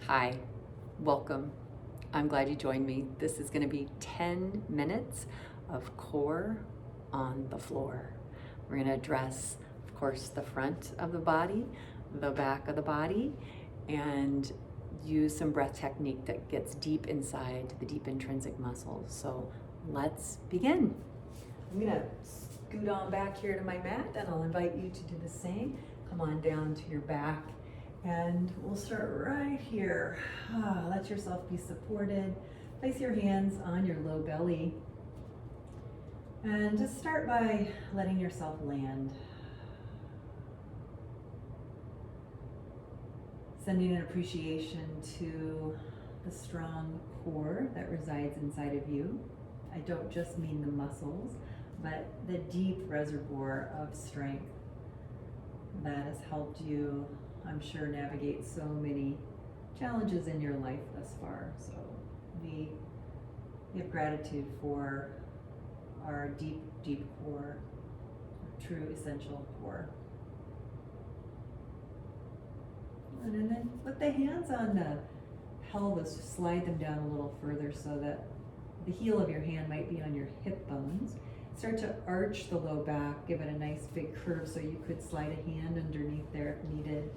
Hi, welcome. I'm glad you joined me. This is going to be 10 minutes of core on the floor. We're going to address, of course, the front of the body, the back of the body, and use some breath technique that gets deep inside the deep intrinsic muscles. So let's begin. I'm going to scoot on back here to my mat, and I'll invite you to do the same. Come on down to your back. And we'll start right here. Let yourself be supported. Place your hands on your low belly. And just start by letting yourself land. Sending an appreciation to the strong core that resides inside of you. I don't just mean the muscles, but the deep reservoir of strength that has helped you, I'm sure, navigate so many challenges in your life thus far. So we give gratitude for our deep, deep core, our true essential core. And then put the hands on the pelvis, just slide them down a little further so that the heel of your hand might be on your hip bones. Start to arch the low back, give it a nice big curve so you could slide a hand underneath there if needed.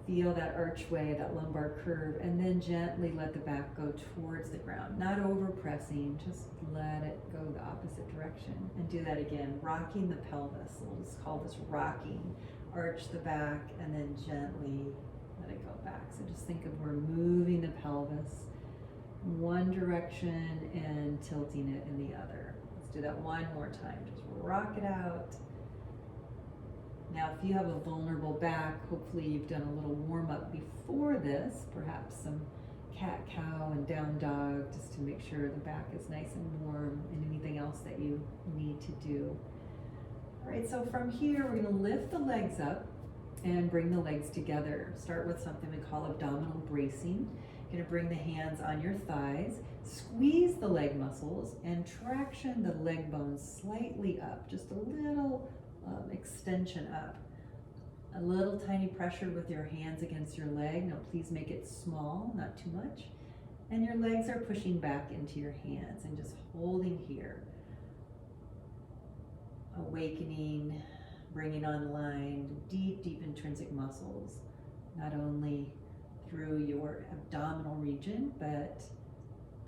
Feel that archway, that lumbar curve, and then gently let the back go towards the ground. Not over pressing, just let it go the opposite direction. And do that again, rocking the pelvis. We'll just call this rocking. Arch the back and then gently let it go back. So just think of we're moving the pelvis one direction and tilting it in the other. Let's do that one more time. Just rock it out. Now, if you have a vulnerable back, hopefully you've done a little warm up before this, perhaps some cat-cow and down dog, just to make sure the back is nice and warm, and anything else that you need to do. All right, so from here, we're gonna lift the legs up and bring the legs together. Start with something we call abdominal bracing. You're gonna bring the hands on your thighs, squeeze the leg muscles, and traction the leg bones slightly up, just a little extension up. A little tiny pressure with your hands against your leg. Now please make it small, not too much. And your legs are pushing back into your hands and just holding here. Awakening, bringing online deep, deep intrinsic muscles, not only through your abdominal region, but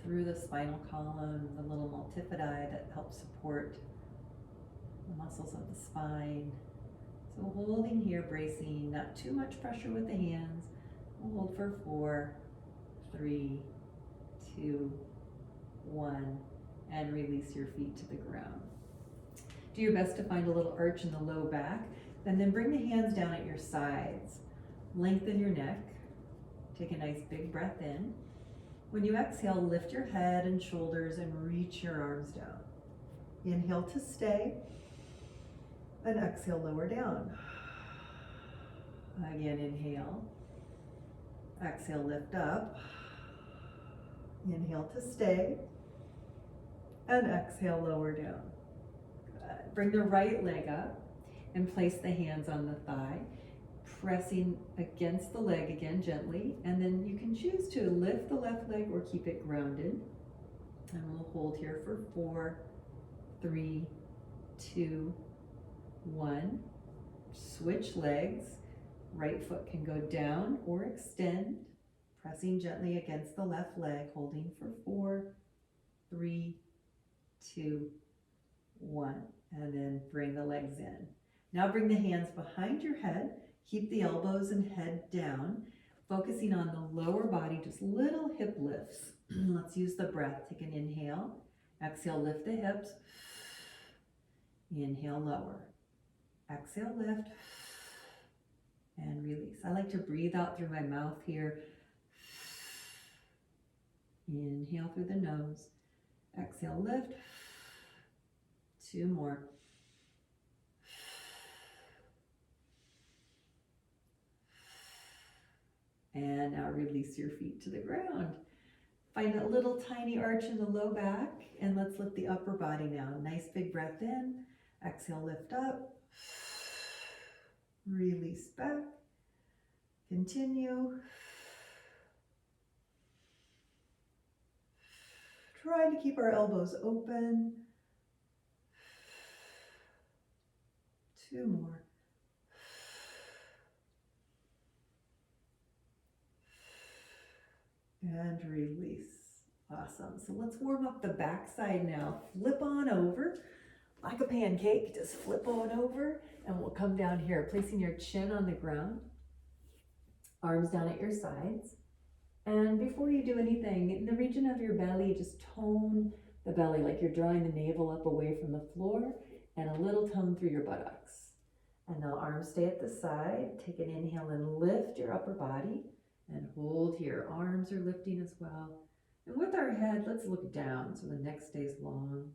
through the spinal column, the little multifidi that help support the muscles of the spine. So holding here, bracing, not too much pressure with the hands. We'll hold for 4, 3, 2, 1, and release your feet to the ground. Do your best to find a little arch in the low back, and then bring the hands down at your sides. Lengthen your neck. Take a nice big breath in. When you exhale, lift your head and shoulders and reach your arms down. Inhale to stay. And exhale, lower down. Again, inhale. Exhale, lift up. Inhale to stay. And exhale, lower down. Good. Bring the right leg up and place the hands on the thigh, pressing against the leg again gently. And then you can choose to lift the left leg or keep it grounded. And we'll hold here for 4, 3, 2, 1. Switch legs. Right foot can go down or extend, pressing gently against the left leg, holding for 4, 3, 2, 1. And then bring the legs in. Now bring the hands behind your head. Keep the elbows and head down, focusing on the lower body, just little hip lifts. Let's use the breath. Take an inhale. Exhale, lift the hips. Inhale, lower. Exhale, lift, and release. I like to breathe out through my mouth here. Inhale through the nose. Exhale, lift. 2 more. And now release your feet to the ground. Find a little tiny arch in the low back, and let's lift the upper body now. Nice big breath in. Exhale, lift up. Release back. Continue. trying to keep our elbows open. 2 more. And release. Awesome. So let's warm up the back side now. Flip on over like a pancake. Just flip on over and we'll come down here, placing your chin on the ground, arms down at your sides. And before you do anything, in the region of your belly, just tone the belly like you're drawing the navel up away from the floor and a little tone through your buttocks. And now arms stay at the side. Take an inhale and lift your upper body and hold here. Arms are lifting as well. And with our head, let's look down so the neck stays long.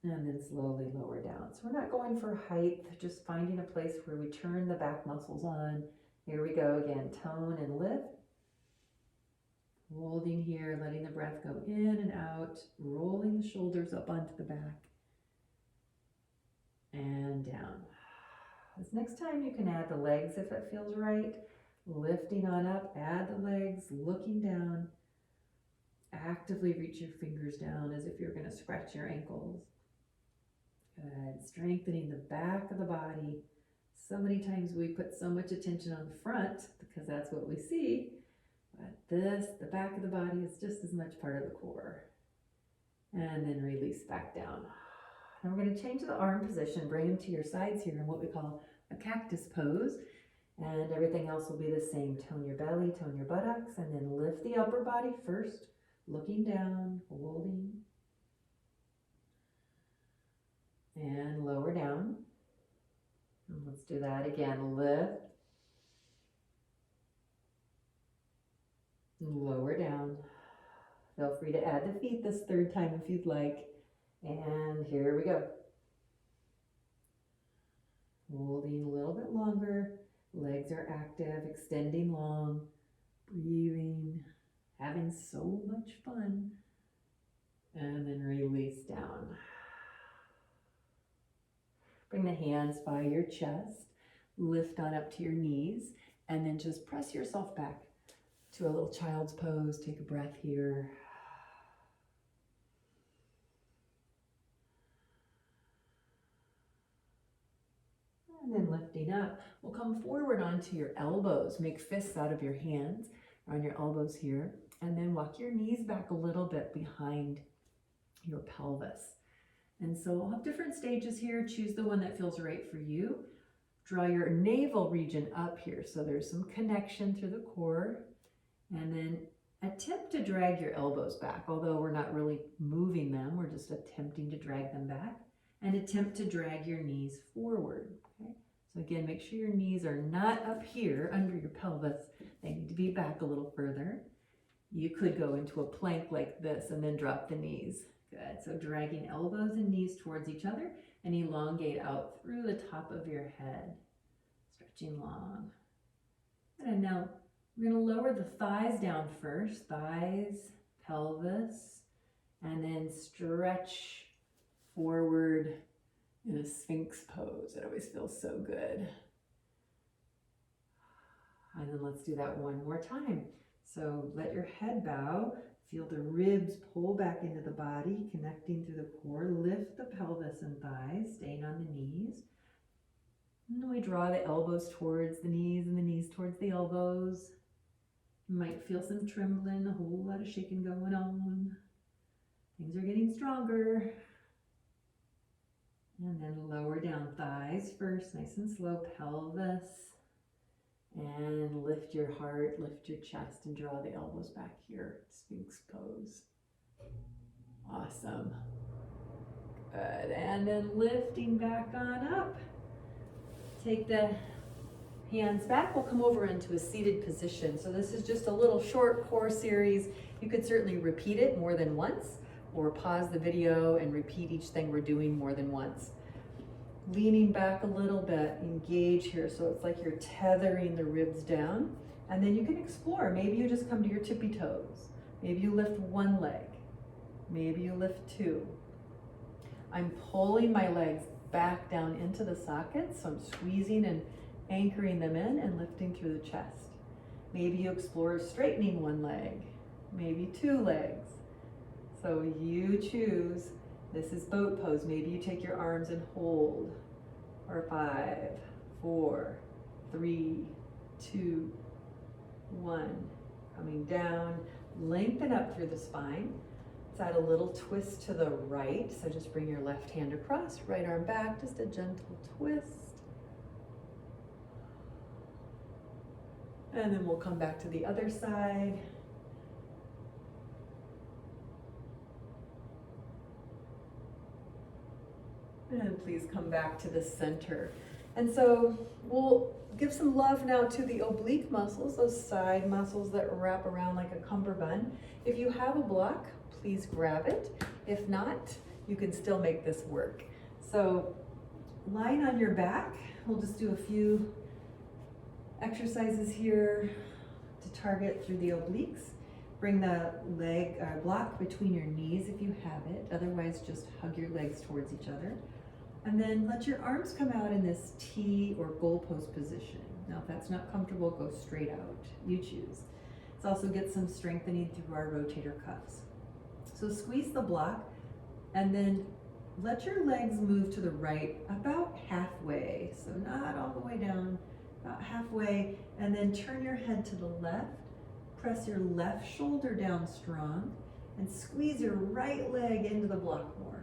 And then slowly lower down. So we're not going for height, just finding a place where we turn the back muscles on. Here we go again, tone and lift. Holding here, letting the breath go in and out, rolling the shoulders up onto the back. And down. This next time you can add the legs if it feels right. Lifting on up, add the legs, looking down. Actively reach your fingers down as if you're going to scratch your ankles. Good. Strengthening the back of the body. So many times we put so much attention on the front because that's what we see. But the back of the body is just as much part of the core. And then release back down. And we're going to change the arm position, bring them to your sides here in what we call a cactus pose. And everything else will be the same. Tone your belly, tone your buttocks, and then lift the upper body first, looking down, holding. And lower down. And let's do that again. Lift. Lower down. Feel free to add the feet this third time if you'd like. And here we go. Holding a little bit longer. Legs are active, extending long, breathing, having so much fun. And then release down. Bring the hands by your chest, lift on up to your knees, and then just press yourself back to a little child's pose. Take a breath here. And then lifting up, we'll come forward onto your elbows. Make fists out of your hands on your elbows here. And then walk your knees back a little bit behind your pelvis. And so we'll have different stages here. Choose the one that feels right for you. Draw your navel region up here. So there's some connection through the core. And then attempt to drag your elbows back. Although we're not really moving them, we're just attempting to drag them back. And attempt to drag your knees forward. Okay? So again, make sure your knees are not up here under your pelvis. They need to be back a little further. You could go into a plank like this and then drop the knees. Good. So dragging elbows and knees towards each other and elongate out through the top of your head. Stretching long. And now we're going to lower the thighs down first. Thighs, pelvis, and then stretch forward in a Sphinx pose. It always feels so good. And then let's do that one more time. So let your head bow. Feel the ribs pull back into the body, connecting through the core. Lift the pelvis and thighs, staying on the knees. And then we draw the elbows towards the knees and the knees towards the elbows. You might feel some trembling, a whole lot of shaking going on. Things are getting stronger. And then lower down thighs first, nice and slow, pelvis. And lift your heart, lift your chest, and draw the elbows back here. Sphinx pose. Awesome. Good. And then lifting back on up. Take the hands back. We'll come over into a seated position. So this is just a little short core series. You could certainly repeat it more than once, or pause the video and repeat each thing we're doing more than once. Leaning back a little bit, engage here, so it's like you're tethering the ribs down. And then you can explore. Maybe you just come to your tippy toes. Maybe you lift one leg. Maybe you lift two. I'm pulling my legs back down into the sockets, so I'm squeezing and anchoring them in and lifting through the chest. Maybe you explore straightening one leg, maybe two legs. So you choose. This is boat pose. Maybe you take your arms and hold. Or 5, 4, 3, 2, 1. Coming down, lengthen up through the spine. Let's add a little twist to the right. So just bring your left hand across, right arm back, just a gentle twist. And then we'll come back to the other side. And please come back to the center. And so we'll give some love now to the oblique muscles, those side muscles that wrap around like a cummerbund. If you have a block, please grab it. If not, you can still make this work. So lying on your back, we'll just do a few exercises here to target through the obliques. Bring the leg block between your knees if you have it. Otherwise, just hug your legs towards each other. And then let your arms come out in this T or goalpost position. Now, if that's not comfortable, go straight out. You choose. Let's also get some strengthening through our rotator cuffs. So squeeze the block and then let your legs move to the right about halfway. So not all the way down, about halfway. And then turn your head to the left. Press your left shoulder down strong and squeeze your right leg into the block more.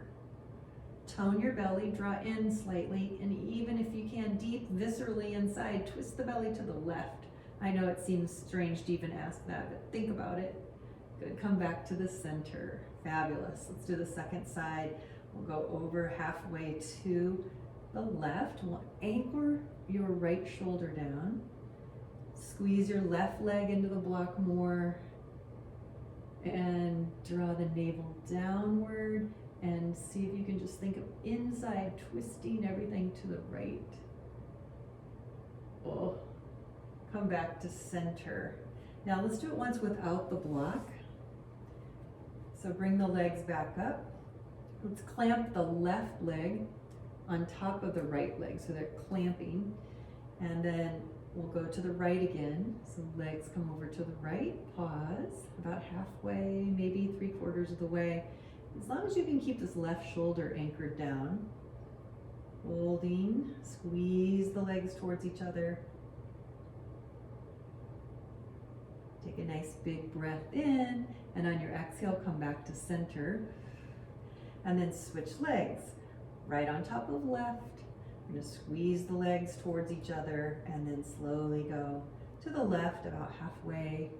Tone your belly, draw in slightly, and even if you can, deep viscerally inside, twist the belly to the left. I know it seems strange to even ask that, but think about it. Good, come back to the center. Fabulous. Let's do the second side. We'll go over halfway to the left. We'll anchor your right shoulder down. Squeeze your left leg into the block more. And draw the navel downward. And see if you can just think of inside, twisting everything to the right. Oh, come back to center. Now let's do it once without the block. So bring the legs back up. Let's clamp the left leg on top of the right leg, so they're clamping. And then we'll go to the right again. So legs come over to the right, pause, about halfway, maybe 3/4 of the way. As long as you can keep this left shoulder anchored down. Holding, squeeze the legs towards each other. Take a nice big breath in, and on your exhale, come back to center. And then switch legs. Right on top of left. You're gonna squeeze the legs towards each other, and then slowly go to the left about halfway,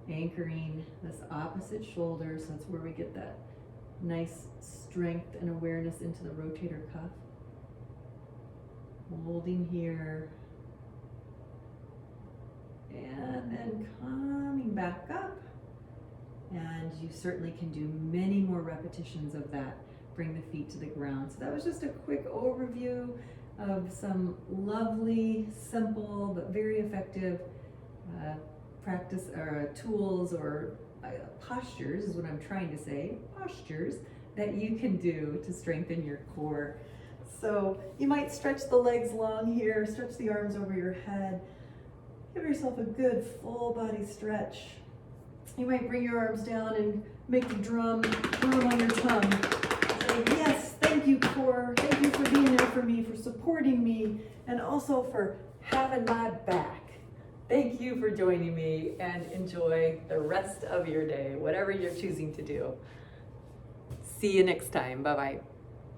anchoring this opposite shoulder, so that's where we get that nice strength and awareness into the rotator cuff. Holding here. And then coming back up. And you certainly can do many more repetitions of that. Bring the feet to the ground. So that was just a quick overview of some lovely, simple, but very effective practice or tools or postures is what I'm trying to say, postures that you can do to strengthen your core. So you might stretch the legs long here, stretch the arms over your head, give yourself a good full body stretch. You might bring your arms down and make the drum on your tongue. Say, yes, thank you for being there for me, for supporting me, and also for having my back. Thank you for joining me, and enjoy the rest of your day, whatever you're choosing to do. See you next time. Bye-bye.